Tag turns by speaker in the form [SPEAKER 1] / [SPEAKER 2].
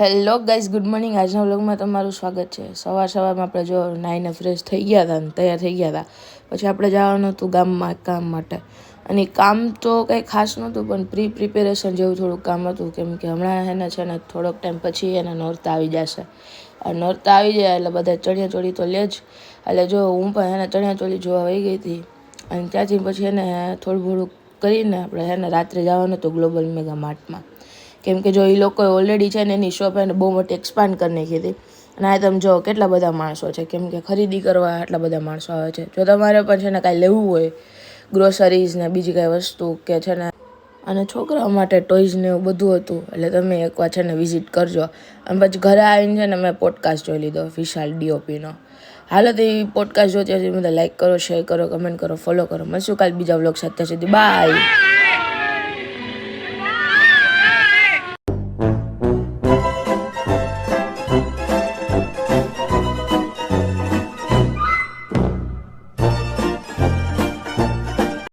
[SPEAKER 1] Hello guys, good morning. આજના વ્લોગમાં તમારું સ્વાગત છે. સવારમાં આપણે જો નાહીને ફ્રેશ થઈ ગયા હતા ને તૈયાર થઈ ગયા હતા. પછી આપણે જવાનું હતું ગામમાં કામ માટે. અને કામ તો કંઈ ખાસ નહોતું, પણ પ્રિપેરેશન જેવું થોડુંક કામ હતું. કેમ કે હમણાં એને છે ને થોડોક ટાઈમ પછી એના નોરતા આવી જશે. નોરતા આવી જાય એટલે બધા ચણિયાચોળી તો લે જ. એટલે જો હું પણ એને ચણિયાચોળી જોવા વહી ગઈ હતી. અને ત્યાંથી પછી એને થોડું કરીને આપણે એને રાત્રે જવાનું હતું ગ્લોબલ મેગા માર્ટમાં. કેમ કે જો એ લોકોએ ઓલરેડી છે ને એની શોપ એને બહુ મોટી એક્સપાન્ડ કરી નાખી હતી. અને આ તમે જો કેટલા બધા માણસો છે, કેમ કે ખરીદી કરવા આટલા બધા માણસો આવે છે. જો તમારે પણ છે ને કાંઈ લેવું હોય, ગ્રોસરીઝ ને બીજી કાંઈ વસ્તુ કે છે ને, અને છોકરાઓ માટે ટોયઝ ને એવું બધું હતું, એટલે તમે એકવાર છે ને વિઝિટ કરજો. અને પછી ઘરે આવીને છે ને મેં પોડકાસ્ટ જોઈ લીધો વિશાલ ડીઓપીનો. હાલો, તો એ પોડકાસ્ટ જોતી હશે બધા લાઈક કરો, શેર કરો, કમેન્ટ કરો, ફોલો કરો. મળશું કાલે બીજા વ્લોગ સાથે. ત્યાં સુધી બાય.